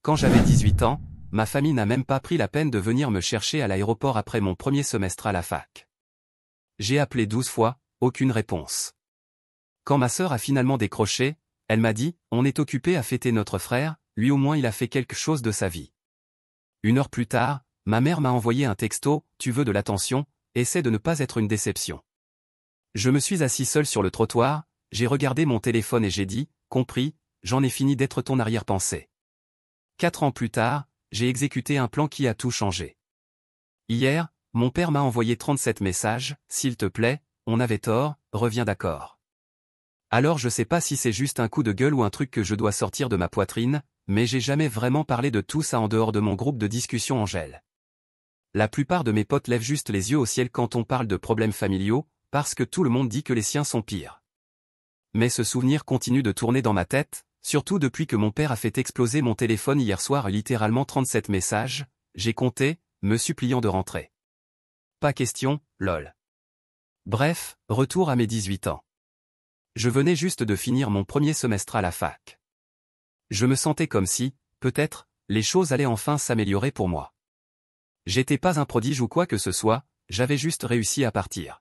Quand j'avais 18 ans, ma famille n'a même pas pris la peine de venir me chercher à l'aéroport après mon premier semestre à la fac. J'ai appelé 12 fois, aucune réponse. Quand ma sœur a finalement décroché, elle m'a dit « On est occupé à fêter notre frère, lui au moins il a fait quelque chose de sa vie. » 1 heure plus tard, ma mère m'a envoyé un texto « Tu veux de l'attention, essaie de ne pas être une déception. » Je me suis assis seul sur le trottoir, j'ai regardé mon téléphone et j'ai dit « Compris, j'en ai fini d'être ton arrière-pensée. » 4 ans plus tard, j'ai exécuté un plan qui a tout changé. Hier, mon père m'a envoyé 37 messages, « S'il te plaît, on avait tort, reviens d'accord. » Alors je sais pas si c'est juste un coup de gueule ou un truc que je dois sortir de ma poitrine, mais j'ai jamais vraiment parlé de tout ça en dehors de mon groupe de discussion Angèle. La plupart de mes potes lèvent juste les yeux au ciel quand on parle de problèmes familiaux, parce que tout le monde dit que les siens sont pires. Mais ce souvenir continue de tourner dans ma tête, surtout depuis que mon père a fait exploser mon téléphone hier soir littéralement 37 messages, j'ai compté, me suppliant de rentrer. Pas question, lol. Bref, retour à mes 18 ans. Je venais juste de finir mon premier semestre à la fac. Je me sentais comme si, peut-être, les choses allaient enfin s'améliorer pour moi. J'étais pas un prodige ou quoi que ce soit, j'avais juste réussi à partir.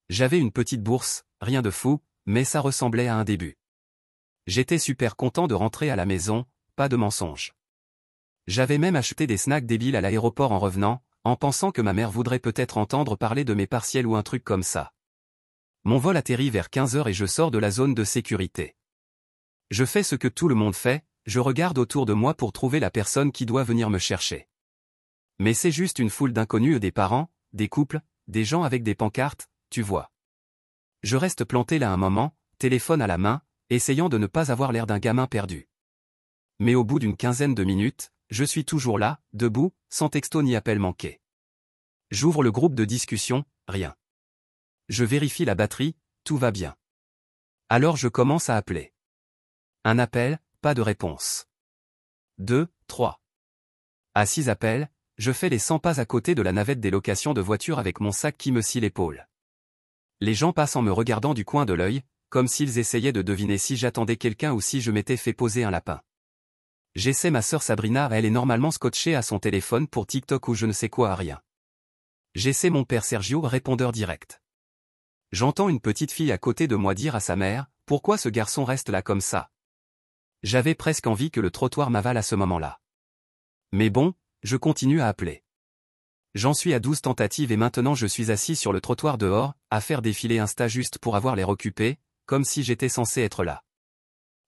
J'avais une petite bourse, rien de fou, mais ça ressemblait à un début. J'étais super content de rentrer à la maison, pas de mensonge. J'avais même acheté des snacks débiles à l'aéroport en revenant, en pensant que ma mère voudrait peut-être entendre parler de mes partiels ou un truc comme ça. Mon vol atterrit vers 15 h et je sors de la zone de sécurité. Je fais ce que tout le monde fait, je regarde autour de moi pour trouver la personne qui doit venir me chercher. Mais c'est juste une foule d'inconnus, des parents, des couples, des gens avec des pancartes, tu vois. Je reste planté là un moment, téléphone à la main, essayant de ne pas avoir l'air d'un gamin perdu. Mais au bout d'une quinzaine de minutes, je suis toujours là, debout, sans texto ni appel manqué. J'ouvre le groupe de discussion, rien. Je vérifie la batterie, tout va bien. Alors je commence à appeler. Un appel, pas de réponse. 2, 3. À 6 appels, je fais les 100 pas à côté de la navette des locations de voitures avec mon sac qui me scie l'épaule. Les gens passent en me regardant du coin de l'œil, comme s'ils essayaient de deviner si j'attendais quelqu'un ou si je m'étais fait poser un lapin. J'essaie ma sœur Sabrina, elle est normalement scotchée à son téléphone pour TikTok ou je ne sais quoi à rien. J'essaie mon père Sergio, répondeur direct. J'entends une petite fille à côté de moi dire à sa mère, « Pourquoi ce garçon reste là comme ça ?» J'avais presque envie que le trottoir m'avale à ce moment-là. Mais bon, je continue à appeler. J'en suis à 12 tentatives et maintenant je suis assis sur le trottoir dehors, à faire défiler Insta juste pour avoir l'air occupé, comme si j'étais censé être là.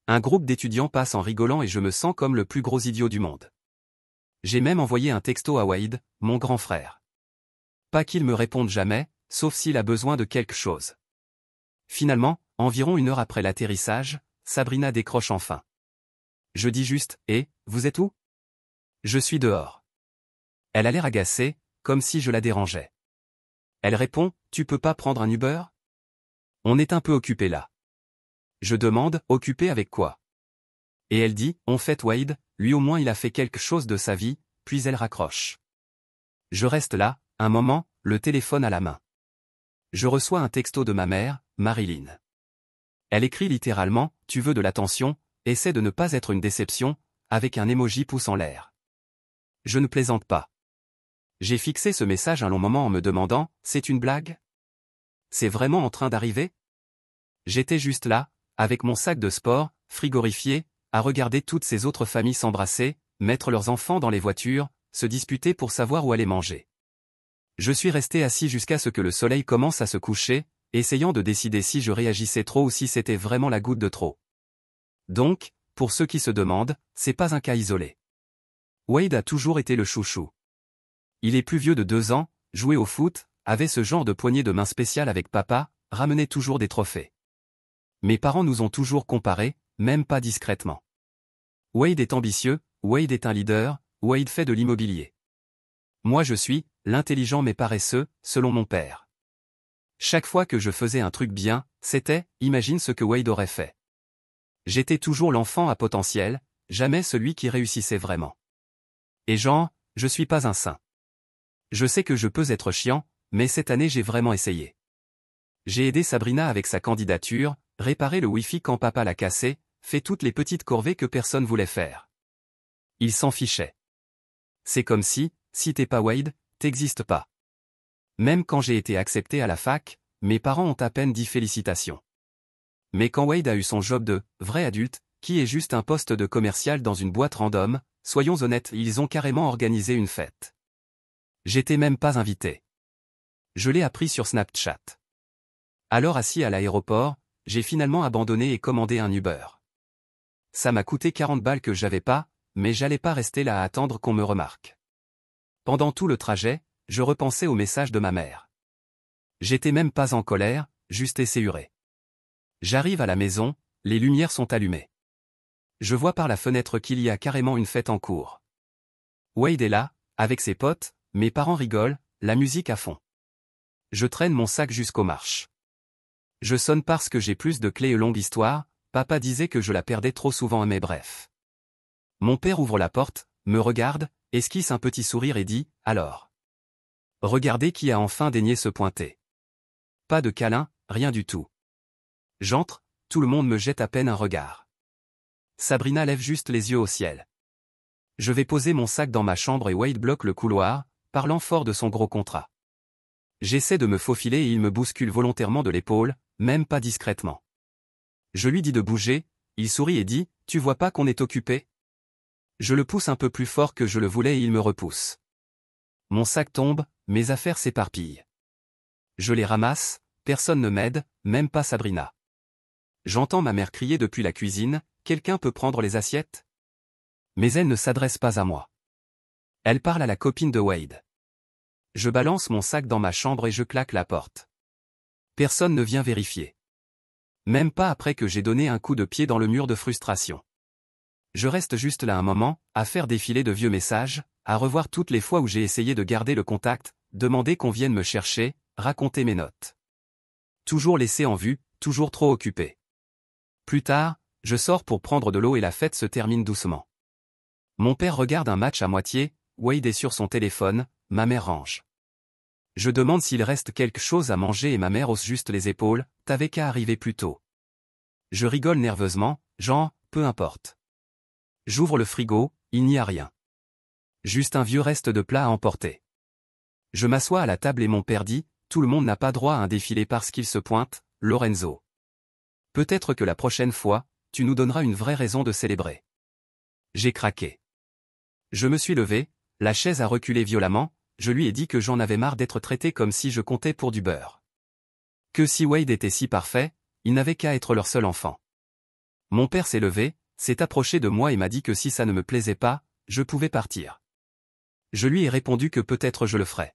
Un groupe d'étudiants passe en rigolant et je me sens comme le plus gros idiot du monde. J'ai même envoyé un texto à Wade, mon grand frère. Pas qu'il me réponde jamais, sauf s'il a besoin de quelque chose. Finalement, environ 1 heure après l'atterrissage, Sabrina décroche enfin. Je dis juste « Eh, vous êtes où ?» Je suis dehors. Elle a l'air agacée, comme si je la dérangeais. Elle répond « Tu peux pas prendre un Uber ?» On est un peu occupé là. Je demande « Occupé avec quoi ?» Et elle dit « En fait Wade, lui au moins il a fait quelque chose de sa vie », puis elle raccroche. Je reste là, un moment, le téléphone à la main. Je reçois un texto de ma mère, Marilyn. Elle écrit littéralement « Tu veux de l'attention, essaie de ne pas être une déception », avec un emoji pouce en l'air. Je ne plaisante pas. J'ai fixé ce message un long moment en me demandant « C'est une blague ? C'est vraiment en train d'arriver ?» J'étais juste là, avec mon sac de sport, frigorifié, à regarder toutes ces autres familles s'embrasser, mettre leurs enfants dans les voitures, se disputer pour savoir où aller manger. Je suis resté assis jusqu'à ce que le soleil commence à se coucher, essayant de décider si je réagissais trop ou si c'était vraiment la goutte de trop. Donc, pour ceux qui se demandent, c'est pas un cas isolé. Wade a toujours été le chouchou. Il est plus vieux de 2 ans, jouait au foot, avait ce genre de poignée de main spéciale avec papa, ramenait toujours des trophées. Mes parents nous ont toujours comparés, même pas discrètement. Wade est ambitieux, Wade est un leader, Wade fait de l'immobilier. Moi je suis, l'intelligent mais paresseux, selon mon père. Chaque fois que je faisais un truc bien, c'était, imagine ce que Wade aurait fait. J'étais toujours l'enfant à potentiel, jamais celui qui réussissait vraiment. Et genre, je suis pas un saint. Je sais que je peux être chiant, mais cette année j'ai vraiment essayé. J'ai aidé Sabrina avec sa candidature, réparé le Wi-Fi quand papa l'a cassé, fait toutes les petites corvées que personne voulait faire. Il s'en fichait. C'est comme si t'es pas Wade, t'existes pas. Même quand j'ai été accepté à la fac, mes parents ont à peine dit félicitations. Mais quand Wade a eu son job de vrai adulte, qui est juste un poste de commercial dans une boîte random, soyons honnêtes, ils ont carrément organisé une fête. J'étais même pas invité. Je l'ai appris sur Snapchat. Alors assis à l'aéroport, j'ai finalement abandonné et commandé un Uber. Ça m'a coûté 40 balles que j'avais pas, mais j'allais pas rester là à attendre qu'on me remarque. Pendant tout le trajet, je repensais au message de ma mère. J'étais même pas en colère, juste esséuré. J'arrive à la maison, les lumières sont allumées. Je vois par la fenêtre qu'il y a carrément une fête en cours. Wade est là, avec ses potes, mes parents rigolent, la musique à fond. Je traîne mon sac jusqu'aux marches. Je sonne parce que j'ai plus de clés et longue histoire, papa disait que je la perdais trop souvent mais bref. Mon père ouvre la porte, me regarde, esquisse un petit sourire et dit « Alors ?» Regardez qui a enfin daigné se pointer. Pas de câlin, rien du tout. J'entre, tout le monde me jette à peine un regard. Sabrina lève juste les yeux au ciel. Je vais poser mon sac dans ma chambre et Wade bloque le couloir, parlant fort de son gros contrat. J'essaie de me faufiler et il me bouscule volontairement de l'épaule, même pas discrètement. Je lui dis de bouger, il sourit et dit « Tu vois pas qu'on est occupé ?» Je le pousse un peu plus fort que je le voulais et il me repousse. Mon sac tombe, mes affaires s'éparpillent. Je les ramasse, personne ne m'aide, même pas Sabrina. J'entends ma mère crier depuis la cuisine, « Quelqu'un peut prendre les assiettes ?» Mais elle ne s'adresse pas à moi. Elle parle à la copine de Wade. Je balance mon sac dans ma chambre et je claque la porte. Personne ne vient vérifier. Même pas après que j'ai donné un coup de pied dans le mur de frustration. Je reste juste là un moment, à faire défiler de vieux messages, à revoir toutes les fois où j'ai essayé de garder le contact, demander qu'on vienne me chercher, raconter mes notes. Toujours laissé en vue, toujours trop occupé. Plus tard, je sors pour prendre de l'eau et la fête se termine doucement. Mon père regarde un match à moitié, Wade est sur son téléphone, ma mère range. Je demande s'il reste quelque chose à manger et ma mère hausse juste les épaules, t'avais qu'à arriver plus tôt. Je rigole nerveusement, genre, peu importe. J'ouvre le frigo, il n'y a rien. Juste un vieux reste de plat à emporter. Je m'assois à la table et mon père dit, tout le monde n'a pas droit à un défilé parce qu'il se pointe, Lorenzo. Peut-être que la prochaine fois, tu nous donneras une vraie raison de célébrer. J'ai craqué. Je me suis levé, la chaise a reculé violemment, je lui ai dit que j'en avais marre d'être traité comme si je comptais pour du beurre. Que si Wade était si parfait, il n'avait qu'à être leur seul enfant. Mon père s'est levé, s'est approché de moi et m'a dit que si ça ne me plaisait pas, je pouvais partir. Je lui ai répondu que peut-être je le ferais.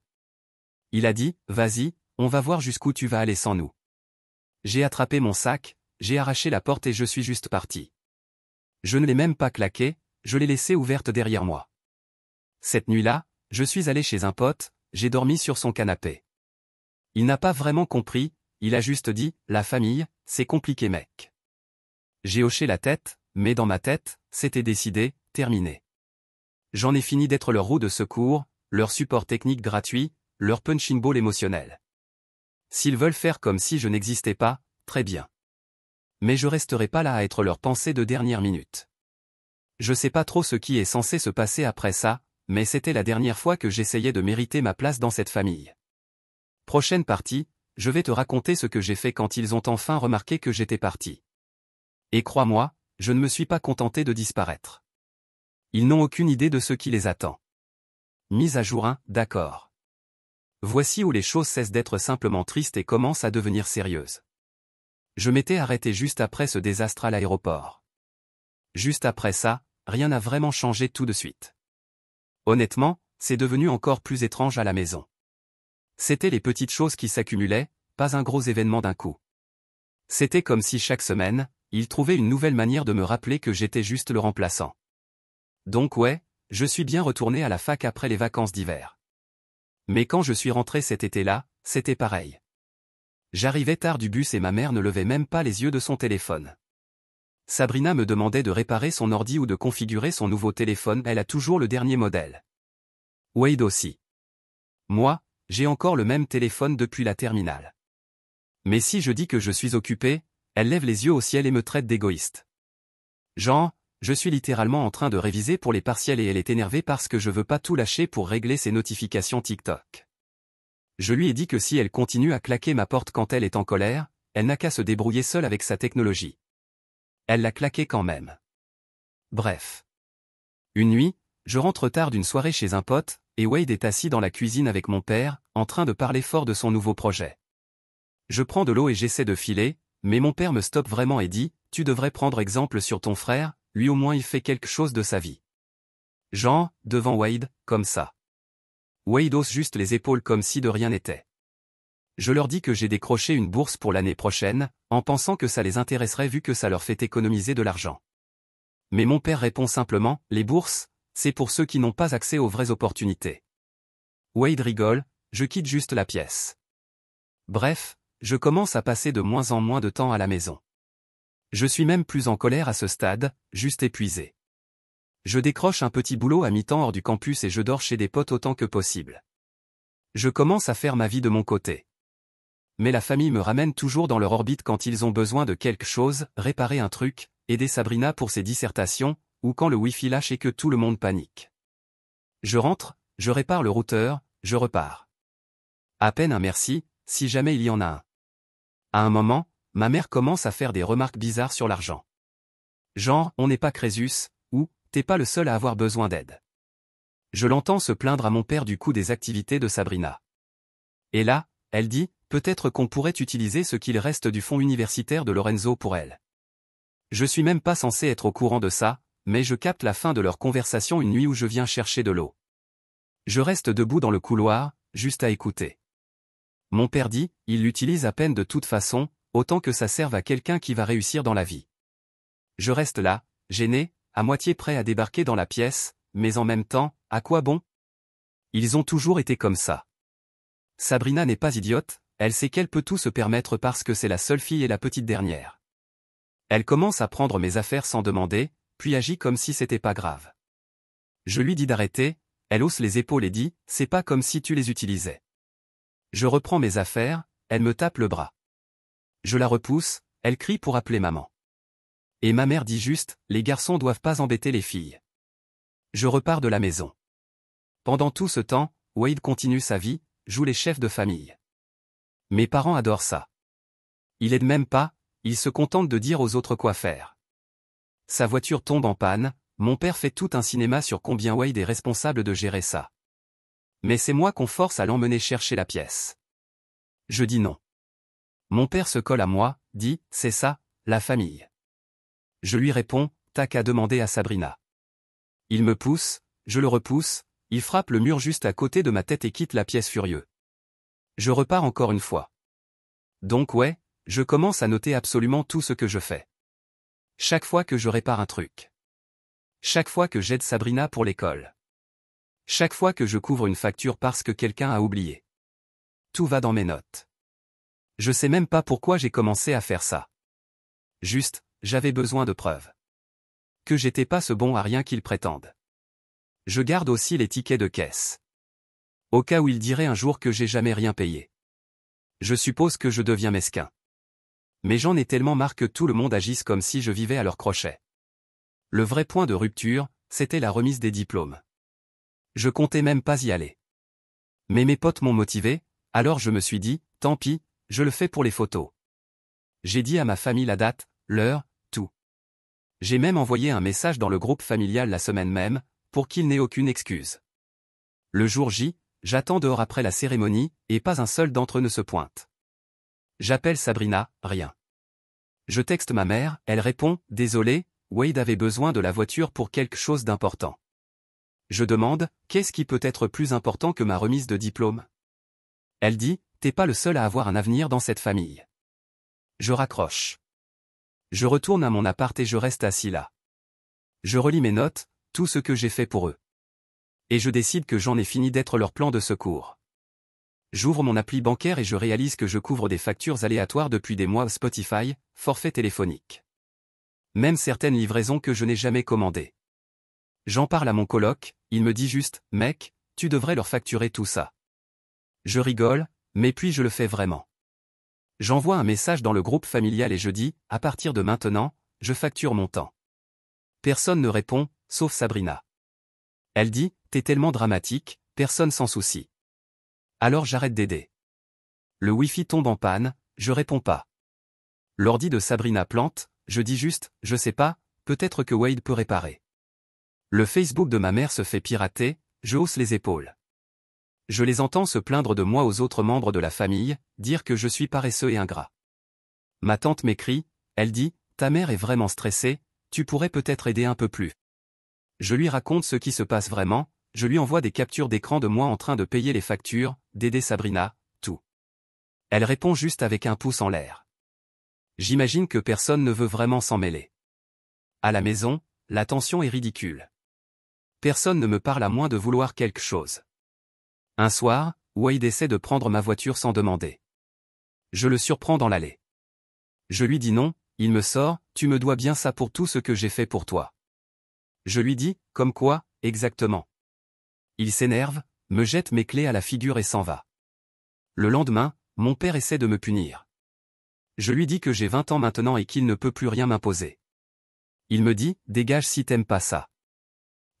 Il a dit, vas-y, on va voir jusqu'où tu vas aller sans nous. J'ai attrapé mon sac, j'ai arraché la porte et je suis juste parti. Je ne l'ai même pas claqué, je l'ai laissée ouverte derrière moi. Cette nuit-là, je suis allé chez un pote, j'ai dormi sur son canapé. Il n'a pas vraiment compris, il a juste dit, la famille, c'est compliqué mec. J'ai hoché la tête, mais dans ma tête, c'était décidé, terminé. J'en ai fini d'être leur roue de secours, leur support technique gratuit, leur punching ball émotionnel. S'ils veulent faire comme si je n'existais pas, très bien. Mais je resterai pas là à être leur pensée de dernière minute. Je sais pas trop ce qui est censé se passer après ça, mais c'était la dernière fois que j'essayais de mériter ma place dans cette famille. Prochaine partie, je vais te raconter ce que j'ai fait quand ils ont enfin remarqué que j'étais parti. Et crois-moi, je ne me suis pas contenté de disparaître. Ils n'ont aucune idée de ce qui les attend. Mise à jour 1, d'accord. Voici où les choses cessent d'être simplement tristes et commencent à devenir sérieuses. Je m'étais arrêté juste après ce désastre à l'aéroport. Juste après ça, rien n'a vraiment changé tout de suite. Honnêtement, c'est devenu encore plus étrange à la maison. C'étaient les petites choses qui s'accumulaient, pas un gros événement d'un coup. C'était comme si chaque semaine, ils trouvaient une nouvelle manière de me rappeler que j'étais juste le remplaçant. Donc ouais, je suis bien retourné à la fac après les vacances d'hiver. Mais quand je suis rentré cet été-là, c'était pareil. J'arrivais tard du bus et ma mère ne levait même pas les yeux de son téléphone. Sabrina me demandait de réparer son ordi ou de configurer son nouveau téléphone, elle a toujours le dernier modèle. Wade aussi. Moi, j'ai encore le même téléphone depuis la terminale. Mais si je dis que je suis occupé, elle lève les yeux au ciel et me traite d'égoïste. Genre, Je suis littéralement en train de réviser pour les partiels et elle est énervée parce que je veux pas tout lâcher pour régler ses notifications TikTok. Je lui ai dit que si elle continue à claquer ma porte quand elle est en colère, elle n'a qu'à se débrouiller seule avec sa technologie. Elle l'a claqué quand même. Bref. Une nuit, je rentre tard d'une soirée chez un pote, et Wade est assis dans la cuisine avec mon père, en train de parler fort de son nouveau projet. Je prends de l'eau et j'essaie de filer, mais mon père me stoppe vraiment et dit « Tu devrais prendre exemple sur ton frère, lui au moins il fait quelque chose de sa vie. » Genre, devant Wade, comme ça. Wade hausse juste les épaules comme si de rien n'était. Je leur dis que j'ai décroché une bourse pour l'année prochaine, en pensant que ça les intéresserait vu que ça leur fait économiser de l'argent. Mais mon père répond simplement « Les bourses, c'est pour ceux qui n'ont pas accès aux vraies opportunités. » Wade rigole, je quitte juste la pièce. Bref, je commence à passer de moins en moins de temps à la maison. Je suis même plus en colère à ce stade, juste épuisé. Je décroche un petit boulot à mi-temps hors du campus et je dors chez des potes autant que possible. Je commence à faire ma vie de mon côté. Mais la famille me ramène toujours dans leur orbite quand ils ont besoin de quelque chose, réparer un truc, aider Sabrina pour ses dissertations, ou quand le Wi-Fi lâche et que tout le monde panique. Je rentre, je répare le routeur, je repars. À peine un merci, si jamais il y en a un. À un moment, ma mère commence à faire des remarques bizarres sur l'argent. Genre, on n'est pas Crésus, ou, t'es pas le seul à avoir besoin d'aide. Je l'entends se plaindre à mon père du coût des activités de Sabrina. Et là, elle dit, peut-être qu'on pourrait utiliser ce qu'il reste du fonds universitaire de Lorenzo pour elle. Je suis même pas censé être au courant de ça, mais je capte la fin de leur conversation une nuit où je viens chercher de l'eau. Je reste debout dans le couloir, juste à écouter. Mon père dit, il l'utilise à peine de toute façon, autant que ça serve à quelqu'un qui va réussir dans la vie. Je reste là, gêné, à moitié prêt à débarquer dans la pièce, mais en même temps, à quoi bon? Ils ont toujours été comme ça. Sabrina n'est pas idiote, elle sait qu'elle peut tout se permettre parce que c'est la seule fille et la petite dernière. Elle commence à prendre mes affaires sans demander, puis agit comme si c'était pas grave. Je lui dis d'arrêter, elle hausse les épaules et dit, c'est pas comme si tu les utilisais. Je reprends mes affaires, elle me tape le bras. Je la repousse, elle crie pour appeler maman. Et ma mère dit juste, les garçons doivent pas embêter les filles. Je repars de la maison. Pendant tout ce temps, Wade continue sa vie, joue les chefs de famille. Mes parents adorent ça. Il aide même pas, il se contente de dire aux autres quoi faire. Sa voiture tombe en panne, mon père fait tout un cinéma sur combien Wade est responsable de gérer ça. Mais c'est moi qu'on force à l'emmener chercher la pièce. Je dis non. Mon père se colle à moi, dit, c'est ça, la famille. Je lui réponds, t'as qu'à demander à Sabrina. Il me pousse, je le repousse, il frappe le mur juste à côté de ma tête et quitte la pièce furieux. Je repars encore une fois. Donc ouais, je commence à noter absolument tout ce que je fais. Chaque fois que je répare un truc. Chaque fois que j'aide Sabrina pour l'école. Chaque fois que je couvre une facture parce que quelqu'un a oublié. Tout va dans mes notes. Je sais même pas pourquoi j'ai commencé à faire ça. Juste, j'avais besoin de preuves. Que j'étais pas ce bon à rien qu'ils prétendent. Je garde aussi les tickets de caisse. Au cas où ils diraient un jour que j'ai jamais rien payé. Je suppose que je deviens mesquin. Mais j'en ai tellement marre que tout le monde agisse comme si je vivais à leur crochet. Le vrai point de rupture, c'était la remise des diplômes. Je comptais même pas y aller. Mais mes potes m'ont motivé, alors je me suis dit, tant pis, je le fais pour les photos. J'ai dit à ma famille la date, l'heure, tout. J'ai même envoyé un message dans le groupe familial la semaine même, pour qu'il n'ait aucune excuse. Le jour J, j'attends dehors après la cérémonie, et pas un seul d'entre eux ne se pointe. J'appelle Sabrina, rien. Je texte ma mère, elle répond, désolé, Wade avait besoin de la voiture pour quelque chose d'important. Je demande, qu'est-ce qui peut être plus important que ma remise de diplôme? Elle dit, t'es pas le seul à avoir un avenir dans cette famille. Je raccroche. Je retourne à mon appart et je reste assis là. Je relis mes notes, tout ce que j'ai fait pour eux. Et je décide que j'en ai fini d'être leur plan de secours. J'ouvre mon appli bancaire et je réalise que je couvre des factures aléatoires depuis des mois Spotify, forfait téléphonique. Même certaines livraisons que je n'ai jamais commandées. J'en parle à mon coloc, il me dit juste, mec, tu devrais leur facturer tout ça. Je rigole, mais puis je le fais vraiment. J'envoie un message dans le groupe familial et je dis, à partir de maintenant, je facture mon temps. Personne ne répond, sauf Sabrina. Elle dit, t'es tellement dramatique, personne s'en soucie. Alors j'arrête d'aider. Le Wi-Fi tombe en panne, je réponds pas. L'ordi de Sabrina plante, je dis juste, je sais pas, peut-être que Wade peut réparer. Le Facebook de ma mère se fait pirater, je hausse les épaules. Je les entends se plaindre de moi aux autres membres de la famille, dire que je suis paresseux et ingrat. Ma tante m'écrit, elle dit, ta mère est vraiment stressée, tu pourrais peut-être aider un peu plus. Je lui raconte ce qui se passe vraiment, je lui envoie des captures d'écran de moi en train de payer les factures, d'aider Sabrina, tout. Elle répond juste avec un pouce en l'air. J'imagine que personne ne veut vraiment s'en mêler. À la maison, la tension est ridicule. Personne ne me parle à moins de vouloir quelque chose. Un soir, Wade essaie de prendre ma voiture sans demander. Je le surprends dans l'allée. Je lui dis non, il me sort, tu me dois bien ça pour tout ce que j'ai fait pour toi. Je lui dis, comme quoi, exactement. Il s'énerve, me jette mes clés à la figure et s'en va. Le lendemain, mon père essaie de me punir. Je lui dis que j'ai 20 ans maintenant et qu'il ne peut plus rien m'imposer. Il me dit, dégage si t'aimes pas ça.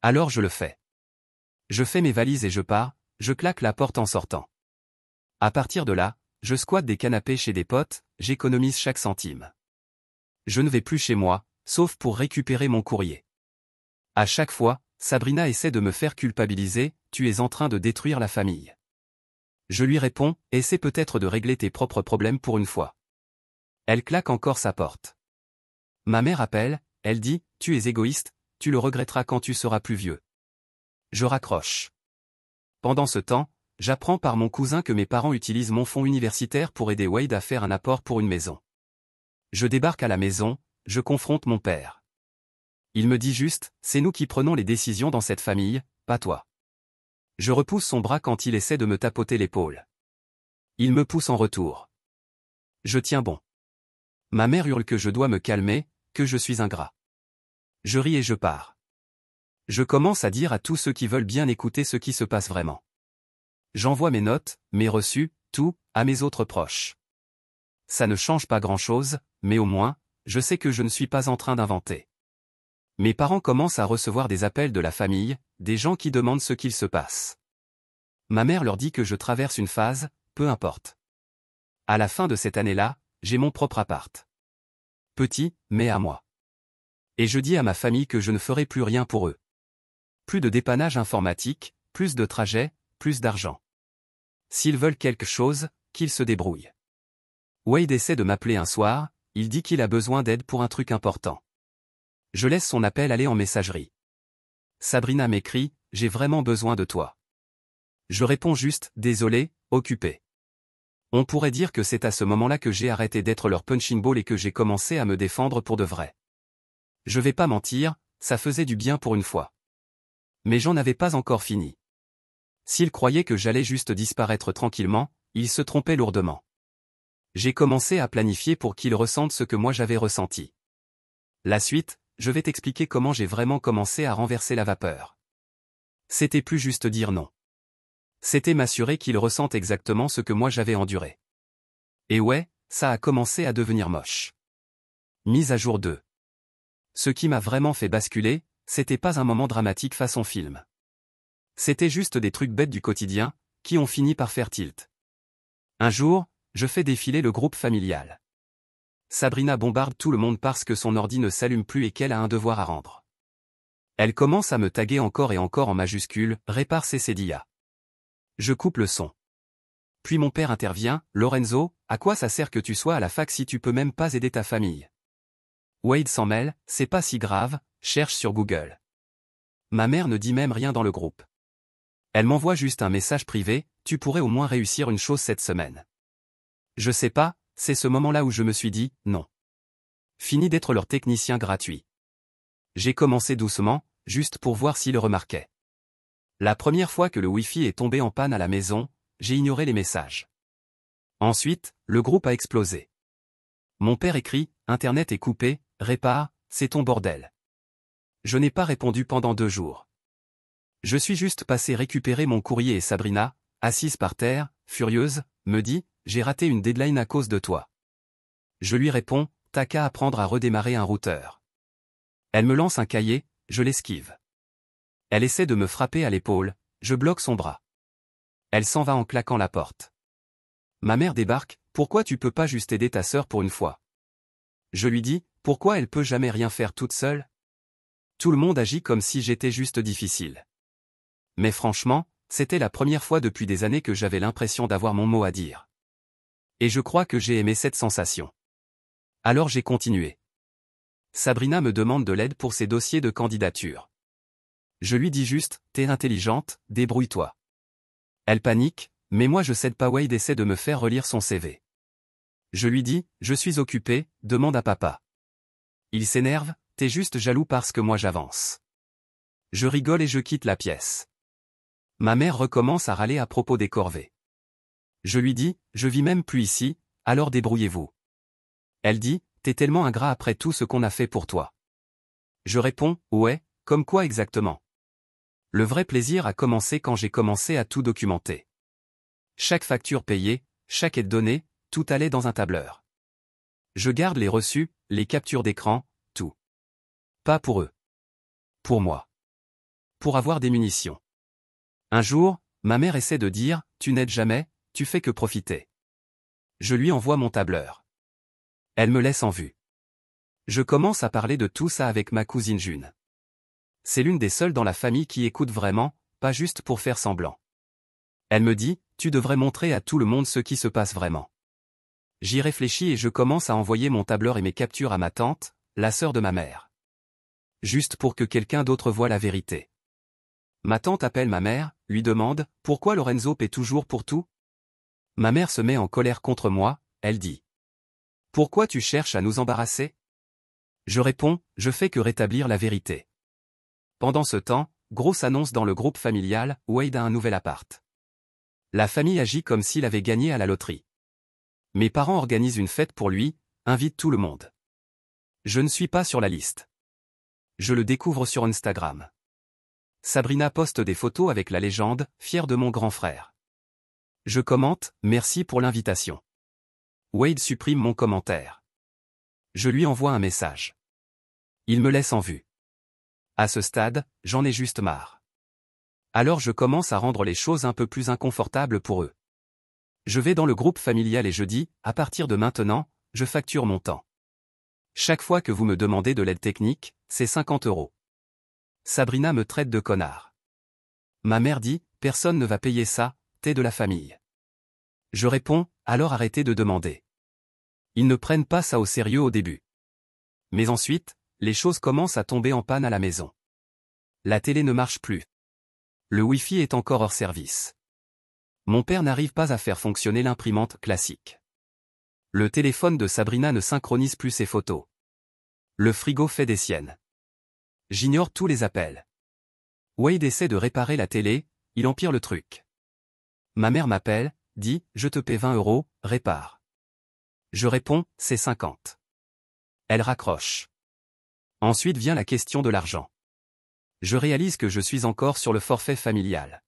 Alors je le fais. Je fais mes valises et je pars, je claque la porte en sortant. À partir de là, je squatte des canapés chez des potes, j'économise chaque centime. Je ne vais plus chez moi, sauf pour récupérer mon courrier. À chaque fois, Sabrina essaie de me faire culpabiliser, tu es en train de détruire la famille. Je lui réponds, essaie peut-être de régler tes propres problèmes pour une fois. Elle claque encore sa porte. Ma mère appelle, elle dit, tu es égoïste, tu le regretteras quand tu seras plus vieux. Je raccroche. Pendant ce temps, j'apprends par mon cousin que mes parents utilisent mon fonds universitaire pour aider Wade à faire un apport pour une maison. Je débarque à la maison, je confronte mon père. Il me dit juste, c'est nous qui prenons les décisions dans cette famille, pas toi. Je repousse son bras quand il essaie de me tapoter l'épaule. Il me pousse en retour. Je tiens bon. Ma mère hurle que je dois me calmer, que je suis ingrat. Je ris et je pars. Je commence à dire à tous ceux qui veulent bien écouter ce qui se passe vraiment. J'envoie mes notes, mes reçus, tout, à mes autres proches. Ça ne change pas grand-chose, mais au moins, je sais que je ne suis pas en train d'inventer. Mes parents commencent à recevoir des appels de la famille, des gens qui demandent ce qu'il se passe. Ma mère leur dit que je traverse une phase, peu importe. À la fin de cette année-là, j'ai mon propre appart. Petit, mais à moi. Et je dis à ma famille que je ne ferai plus rien pour eux. Plus de dépannage informatique, plus de trajets, plus d'argent. S'ils veulent quelque chose, qu'ils se débrouillent. Wade essaie de m'appeler un soir, il dit qu'il a besoin d'aide pour un truc important. Je laisse son appel aller en messagerie. Sabrina m'écrit, j'ai vraiment besoin de toi. Je réponds juste, désolé, occupé. On pourrait dire que c'est à ce moment-là que j'ai arrêté d'être leur punching ball et que j'ai commencé à me défendre pour de vrai. Je vais pas mentir, ça faisait du bien pour une fois. Mais j'en avais pas encore fini. S'ils croyaient que j'allais juste disparaître tranquillement, ils se trompaient lourdement. J'ai commencé à planifier pour qu'ils ressentent ce que moi j'avais ressenti. La suite, je vais t'expliquer comment j'ai vraiment commencé à renverser la vapeur. C'était plus juste dire non. C'était m'assurer qu'ils ressentent exactement ce que moi j'avais enduré. Et ouais, ça a commencé à devenir moche. Mise à jour 2. Ce qui m'a vraiment fait basculer, c'était pas un moment dramatique façon film. C'était juste des trucs bêtes du quotidien, qui ont fini par faire tilt. Un jour, je fais défiler le groupe familial. Sabrina bombarde tout le monde parce que son ordi ne s'allume plus et qu'elle a un devoir à rendre. Elle commence à me taguer encore et encore en majuscule, répare CCDIA. Je coupe le son. Puis mon père intervient, Lorenzo, à quoi ça sert que tu sois à la fac si tu peux même pas aider ta famille? Wade s'en mêle, c'est pas si grave, cherche sur Google. Ma mère ne dit même rien dans le groupe. Elle m'envoie juste un message privé, tu pourrais au moins réussir une chose cette semaine. Je sais pas, c'est ce moment-là où je me suis dit, non. Fini d'être leur technicien gratuit. J'ai commencé doucement, juste pour voir s'ils le remarquaient. La première fois que le Wi-Fi est tombé en panne à la maison, j'ai ignoré les messages. Ensuite, le groupe a explosé. Mon père écrit, Internet est coupé, répare, c'est ton bordel. Je n'ai pas répondu pendant 2 jours. Je suis juste passé récupérer mon courrier et Sabrina, assise par terre, furieuse, me dit, j'ai raté une deadline à cause de toi. Je lui réponds, t'as qu'à apprendre à redémarrer un routeur. Elle me lance un cahier, je l'esquive. Elle essaie de me frapper à l'épaule, je bloque son bras. Elle s'en va en claquant la porte. Ma mère débarque, pourquoi tu peux pas juste aider ta sœur pour une fois? Je lui dis, pourquoi elle peut jamais rien faire toute seule? Tout le monde agit comme si j'étais juste difficile. Mais franchement, c'était la première fois depuis des années que j'avais l'impression d'avoir mon mot à dire. Et je crois que j'ai aimé cette sensation. Alors j'ai continué. Sabrina me demande de l'aide pour ses dossiers de candidature. Je lui dis juste, t'es intelligente, débrouille-toi. Elle panique, mais moi je cède pas. Wade essaie de me faire relire son CV. Je lui dis, je suis occupé, demande à papa. Il s'énerve, t'es juste jaloux parce que moi j'avance. Je rigole et je quitte la pièce. Ma mère recommence à râler à propos des corvées. Je lui dis, je vis même plus ici, alors débrouillez-vous. Elle dit, t'es tellement ingrat après tout ce qu'on a fait pour toi. Je réponds, ouais, comme quoi exactement? Le vrai plaisir a commencé quand j'ai commencé à tout documenter. Chaque facture payée, chaque aide donnée, tout allait dans un tableur. Je garde les reçus, les captures d'écran, tout. Pas pour eux. Pour moi. Pour avoir des munitions. Un jour, ma mère essaie de dire, tu n'aides jamais, tu fais que profiter. Je lui envoie mon tableur. Elle me laisse en vue. Je commence à parler de tout ça avec ma cousine June. C'est l'une des seules dans la famille qui écoute vraiment, pas juste pour faire semblant. Elle me dit, tu devrais montrer à tout le monde ce qui se passe vraiment. J'y réfléchis et je commence à envoyer mon tableur et mes captures à ma tante, la sœur de ma mère. Juste pour que quelqu'un d'autre voie la vérité. Ma tante appelle ma mère, lui demande, pourquoi Lorenzo paie toujours pour tout? Ma mère se met en colère contre moi, elle dit. Pourquoi tu cherches à nous embarrasser? Je réponds, je fais que rétablir la vérité. Pendant ce temps, grosse annonce dans le groupe familial, Wade a un nouvel appart. La famille agit comme s'il avait gagné à la loterie. Mes parents organisent une fête pour lui, invitent tout le monde. Je ne suis pas sur la liste. Je le découvre sur Instagram. Sabrina poste des photos avec la légende, fière de mon grand frère. Je commente, merci pour l'invitation. Wade supprime mon commentaire. Je lui envoie un message. Il me laisse en vue. À ce stade, j'en ai juste marre. Alors je commence à rendre les choses un peu plus inconfortables pour eux. Je vais dans le groupe familial et je dis, à partir de maintenant, je facture mon temps. Chaque fois que vous me demandez de l'aide technique, c'est 50 €. Sabrina me traite de connard. Ma mère dit, personne ne va payer ça, t'es de la famille. Je réponds, alors arrêtez de demander. Ils ne prennent pas ça au sérieux au début. Mais ensuite, les choses commencent à tomber en panne à la maison. La télé ne marche plus. Le Wi-Fi est encore hors service. Mon père n'arrive pas à faire fonctionner l'imprimante classique. Le téléphone de Sabrina ne synchronise plus ses photos. Le frigo fait des siennes. J'ignore tous les appels. Wade essaie de réparer la télé, il empire le truc. Ma mère m'appelle, dit, je te paie 20 €, répare. Je réponds, c'est 50. Elle raccroche. Ensuite vient la question de l'argent. Je réalise que je suis encore sur le forfait familial.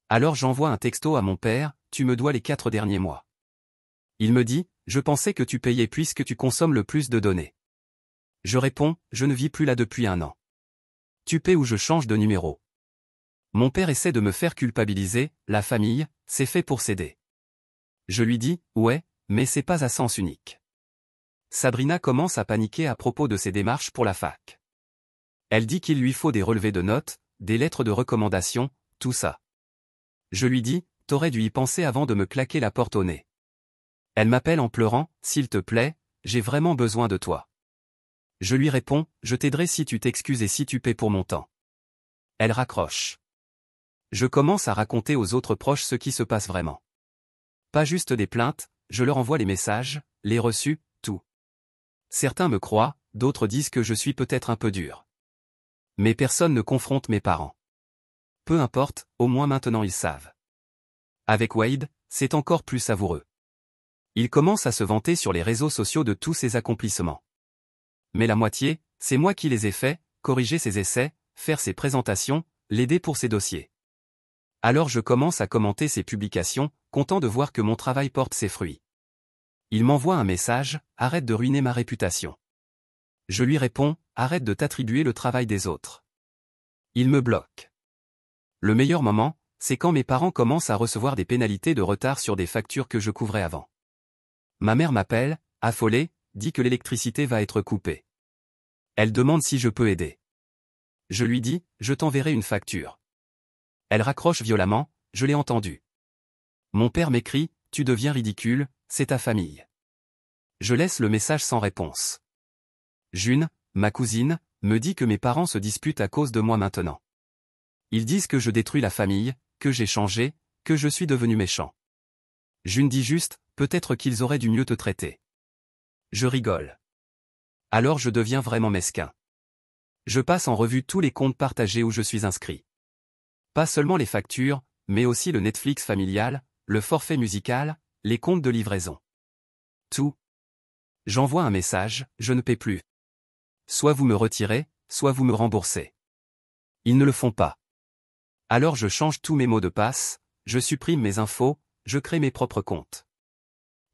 Alors j'envoie un texto à mon père, tu me dois les 4 derniers mois. Il me dit, je pensais que tu payais puisque tu consommes le plus de données. Je réponds, je ne vis plus là depuis 1 an. Tu paies ou je change de numéro. Mon père essaie de me faire culpabiliser, la famille, c'est fait pour s'aider. Je lui dis, ouais, mais c'est pas à sens unique. Sabrina commence à paniquer à propos de ses démarches pour la fac. Elle dit qu'il lui faut des relevés de notes, des lettres de recommandation, tout ça. Je lui dis, t'aurais dû y penser avant de me claquer la porte au nez. Elle m'appelle en pleurant, s'il te plaît, j'ai vraiment besoin de toi. Je lui réponds, je t'aiderai si tu t'excuses et si tu paies pour mon temps. Elle raccroche. Je commence à raconter aux autres proches ce qui se passe vraiment. Pas juste des plaintes, je leur envoie les messages, les reçus, tout. Certains me croient, d'autres disent que je suis peut-être un peu dur. Mais personne ne confronte mes parents. Peu importe, au moins maintenant ils savent. Avec Wade, c'est encore plus savoureux. Il commence à se vanter sur les réseaux sociaux de tous ses accomplissements. Mais la moitié, c'est moi qui les ai faits, corriger ses essais, faire ses présentations, l'aider pour ses dossiers. Alors je commence à commenter ses publications, content de voir que mon travail porte ses fruits. Il m'envoie un message, arrête de ruiner ma réputation. Je lui réponds, arrête de t'attribuer le travail des autres. Il me bloque. Le meilleur moment, c'est quand mes parents commencent à recevoir des pénalités de retard sur des factures que je couvrais avant. Ma mère m'appelle, affolée, dit que l'électricité va être coupée. Elle demande si je peux aider. Je lui dis, je t'enverrai une facture. Elle raccroche violemment, je l'ai entendu. Mon père m'écrit, tu deviens ridicule, c'est ta famille. Je laisse le message sans réponse. June, ma cousine, me dit que mes parents se disputent à cause de moi maintenant. Ils disent que je détruis la famille, que j'ai changé, que je suis devenu méchant. June dit juste, peut-être qu'ils auraient dû mieux te traiter. Je rigole. Alors je deviens vraiment mesquin. Je passe en revue tous les comptes partagés où je suis inscrit. Pas seulement les factures, mais aussi le Netflix familial, le forfait musical, les comptes de livraison. Tout. J'envoie un message, je ne paie plus. Soit vous me retirez, soit vous me remboursez. Ils ne le font pas. Alors je change tous mes mots de passe, je supprime mes infos, je crée mes propres comptes.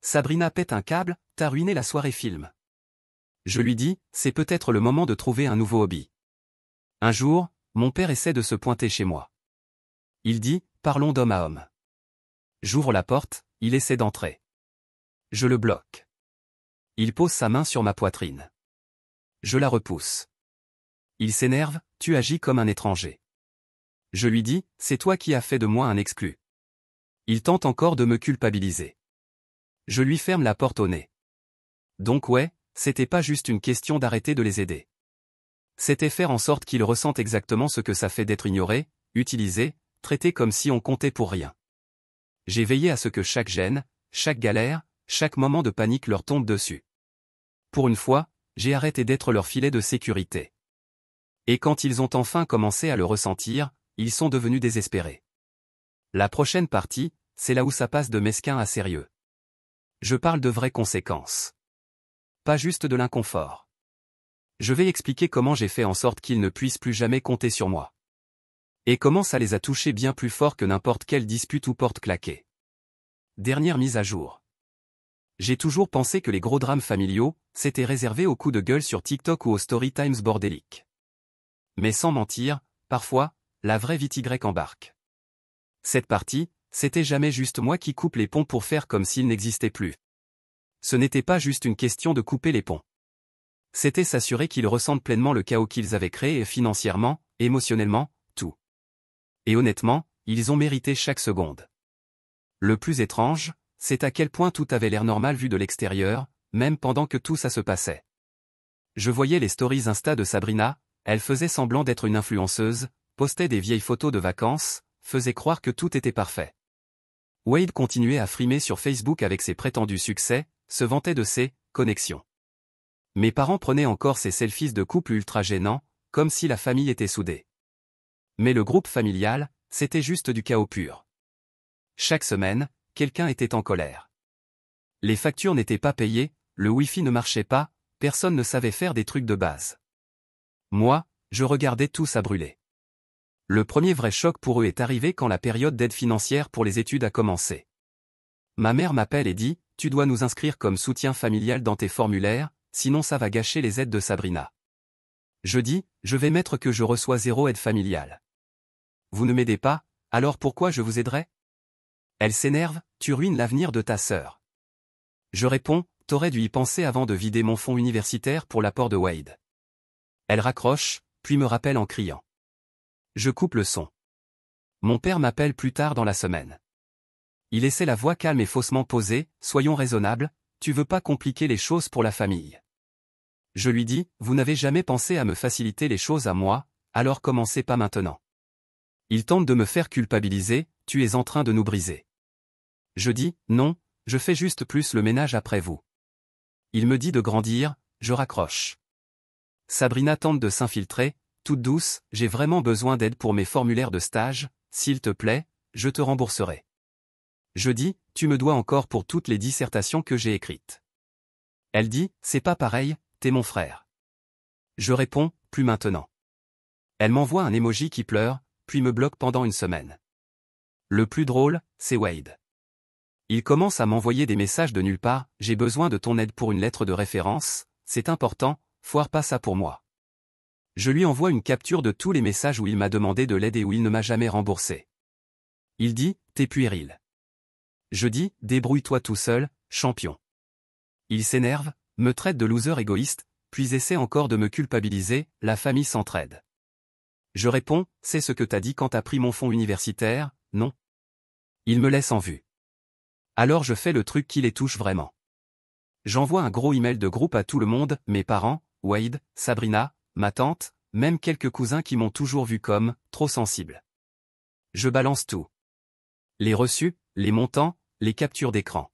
Sabrina pète un câble, t'as ruiné la soirée film. Je lui dis, c'est peut-être le moment de trouver un nouveau hobby. Un jour, mon père essaie de se pointer chez moi. Il dit, parlons d'homme à homme. J'ouvre la porte, il essaie d'entrer. Je le bloque. Il pose sa main sur ma poitrine. Je la repousse. Il s'énerve, tu agis comme un étranger. Je lui dis, c'est toi qui as fait de moi un exclu. Il tente encore de me culpabiliser. Je lui ferme la porte au nez. Donc ouais, c'était pas juste une question d'arrêter de les aider. C'était faire en sorte qu'ils ressentent exactement ce que ça fait d'être ignoré, utilisé, traité comme si on comptait pour rien. J'ai veillé à ce que chaque gêne, chaque galère, chaque moment de panique leur tombe dessus. Pour une fois, j'ai arrêté d'être leur filet de sécurité. Et quand ils ont enfin commencé à le ressentir, ils sont devenus désespérés. La prochaine partie, c'est là où ça passe de mesquin à sérieux. Je parle de vraies conséquences. Pas juste de l'inconfort. Je vais expliquer comment j'ai fait en sorte qu'ils ne puissent plus jamais compter sur moi. Et comment ça les a touchés bien plus fort que n'importe quelle dispute ou porte claquée. Dernière mise à jour. J'ai toujours pensé que les gros drames familiaux, c'était réservé aux coups de gueule sur TikTok ou aux story times bordéliques. Mais sans mentir, parfois, la vraie vie Y embarque. Cette partie, c'était jamais juste moi qui coupe les ponts pour faire comme s'ils n'existaient plus. Ce n'était pas juste une question de couper les ponts. C'était s'assurer qu'ils ressentent pleinement le chaos qu'ils avaient créé et financièrement, émotionnellement, tout. Et honnêtement, ils ont mérité chaque seconde. Le plus étrange, c'est à quel point tout avait l'air normal vu de l'extérieur, même pendant que tout ça se passait. Je voyais les stories Insta de Sabrina, elle faisait semblant d'être une influenceuse, postait des vieilles photos de vacances, faisait croire que tout était parfait. Wade continuait à frimer sur Facebook avec ses prétendus succès, se vantait de ses connexions. Mes parents prenaient encore ces selfies de couple ultra gênants, comme si la famille était soudée. Mais le groupe familial, c'était juste du chaos pur. Chaque semaine, quelqu'un était en colère. Les factures n'étaient pas payées, le Wi-Fi ne marchait pas, personne ne savait faire des trucs de base. Moi, je regardais tout ça brûler. Le premier vrai choc pour eux est arrivé quand la période d'aide financière pour les études a commencé. Ma mère m'appelle et dit, tu dois nous inscrire comme soutien familial dans tes formulaires, sinon ça va gâcher les aides de Sabrina. Je dis, je vais mettre que je reçois 0 aide familiale. Vous ne m'aidez pas, alors pourquoi je vous aiderais? Elle s'énerve, tu ruines l'avenir de ta sœur. Je réponds, t'aurais dû y penser avant de vider mon fonds universitaire pour l'apport de Wade. Elle raccroche, puis me rappelle en criant. Je coupe le son. Mon père m'appelle plus tard dans la semaine. Il essaie la voix calme et faussement posée, soyons raisonnables, tu veux pas compliquer les choses pour la famille. Je lui dis, vous n'avez jamais pensé à me faciliter les choses à moi, alors commencez pas maintenant. Il tente de me faire culpabiliser, tu es en train de nous briser. Je dis, non, je fais juste plus le ménage après vous. Il me dit de grandir, je raccroche. Sabrina tente de s'infiltrer, toute douce, j'ai vraiment besoin d'aide pour mes formulaires de stage, s'il te plaît, je te rembourserai. Je dis, tu me dois encore pour toutes les dissertations que j'ai écrites. Elle dit, c'est pas pareil, t'es mon frère. Je réponds, plus maintenant. Elle m'envoie un emoji qui pleure, puis me bloque pendant une semaine. Le plus drôle, c'est Wade. Il commence à m'envoyer des messages de nulle part, j'ai besoin de ton aide pour une lettre de référence, c'est important, foire pas ça pour moi. Je lui envoie une capture de tous les messages où il m'a demandé de l'aide et où il ne m'a jamais remboursé. Il dit, t'es puéril. Je dis, débrouille-toi tout seul, champion. Il s'énerve, me traite de loser égoïste, puis essaie encore de me culpabiliser, la famille s'entraide. Je réponds, c'est ce que t'as dit quand t'as pris mon fonds universitaire, non? Il me laisse en vue. Alors je fais le truc qui les touche vraiment. J'envoie un gros email de groupe à tout le monde, mes parents, Wade, Sabrina, ma tante, même quelques cousins qui m'ont toujours vu comme trop sensible. Je balance tout. Les reçus, les montants, les captures d'écran.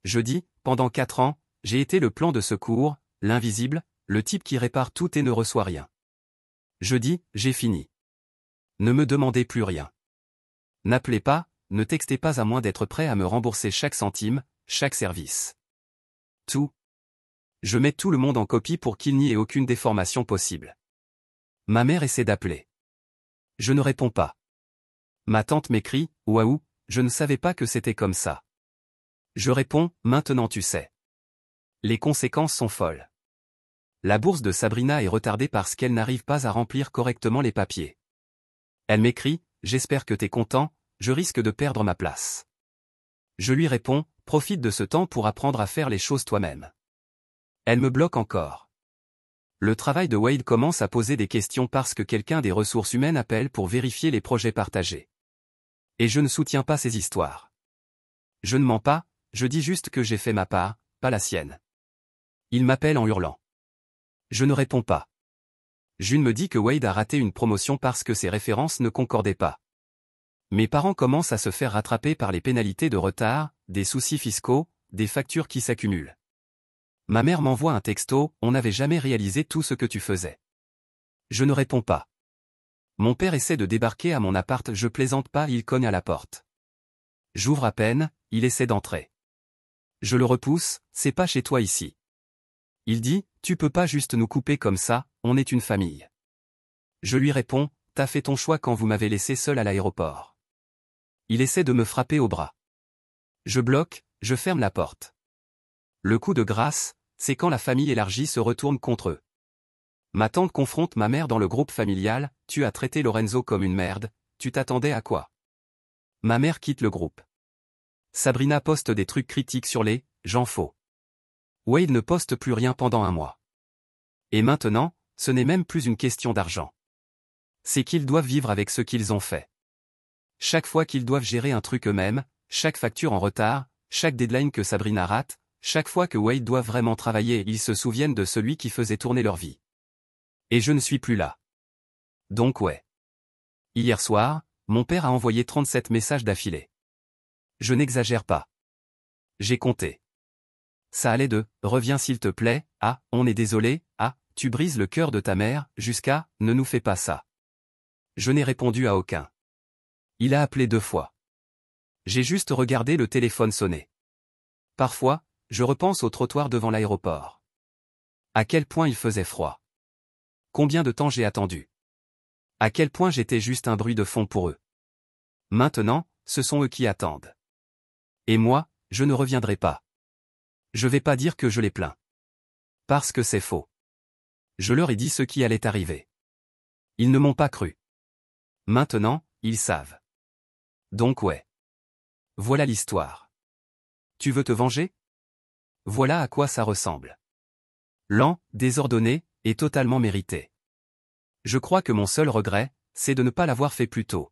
Je dis, pendant 4 ans, j'ai été le plan de secours, l'invisible, le type qui répare tout et ne reçoit rien. Je dis, j'ai fini. Ne me demandez plus rien. N'appelez pas, ne textez pas à moins d'être prêt à me rembourser chaque centime, chaque service. Tout. Je mets tout le monde en copie pour qu'il n'y ait aucune déformation possible. Ma mère essaie d'appeler. Je ne réponds pas. Ma tante m'écrit, waouh, je ne savais pas que c'était comme ça. Je réponds, maintenant tu sais. Les conséquences sont folles. La bourse de Sabrina est retardée parce qu'elle n'arrive pas à remplir correctement les papiers. Elle m'écrit, j'espère que t'es content, je risque de perdre ma place. Je lui réponds, profite de ce temps pour apprendre à faire les choses toi-même. Elle me bloque encore. Le travail de Wade commence à poser des questions parce que quelqu'un des ressources humaines appelle pour vérifier les projets partagés. Et je ne soutiens pas ces histoires. Je ne mens pas, je dis juste que j'ai fait ma part, pas la sienne. Il m'appelle en hurlant. Je ne réponds pas. June me dit que Wade a raté une promotion parce que ses références ne concordaient pas. Mes parents commencent à se faire rattraper par les pénalités de retard, des soucis fiscaux, des factures qui s'accumulent. Ma mère m'envoie un texto, on n'avait jamais réalisé tout ce que tu faisais. Je ne réponds pas. Mon père essaie de débarquer à mon appart, je plaisante pas, il cogne à la porte. J'ouvre à peine, il essaie d'entrer. Je le repousse, c'est pas chez toi ici. Il dit, tu peux pas juste nous couper comme ça, on est une famille. Je lui réponds, t'as fait ton choix quand vous m'avez laissé seul à l'aéroport. Il essaie de me frapper au bras. Je bloque, je ferme la porte. Le coup de grâce, c'est quand la famille élargie se retourne contre eux. Ma tante confronte ma mère dans le groupe familial, tu as traité Lorenzo comme une merde, tu t'attendais à quoi? Ma mère quitte le groupe. Sabrina poste des trucs critiques sur les gens faux. Wade ne poste plus rien pendant 1 mois. Et maintenant, ce n'est même plus une question d'argent. C'est qu'ils doivent vivre avec ce qu'ils ont fait. Chaque fois qu'ils doivent gérer un truc eux-mêmes, chaque facture en retard, chaque deadline que Sabrina rate, chaque fois que Wade doit vraiment travailler, ils se souviennent de celui qui faisait tourner leur vie. Et je ne suis plus là. Donc ouais. Hier soir, mon père a envoyé 37 messages d'affilée. Je n'exagère pas. J'ai compté. Ça allait de « reviens s'il te plaît » à « on est désolé » à « tu brises le cœur de ta mère » jusqu'à « ne nous fais pas ça ». Je n'ai répondu à aucun. Il a appelé 2 fois. J'ai juste regardé le téléphone sonner. Parfois, je repense au trottoir devant l'aéroport. À quel point il faisait froid. Combien de temps j'ai attendu. À quel point j'étais juste un bruit de fond pour eux. Maintenant, ce sont eux qui attendent. Et moi, je ne reviendrai pas. Je vais pas dire que je les plains. Parce que c'est faux. Je leur ai dit ce qui allait arriver. Ils ne m'ont pas cru. Maintenant, ils savent. Donc ouais. Voilà l'histoire. Tu veux te venger? Voilà à quoi ça ressemble. Lent, désordonné, et totalement mérité. Je crois que mon seul regret, c'est de ne pas l'avoir fait plus tôt.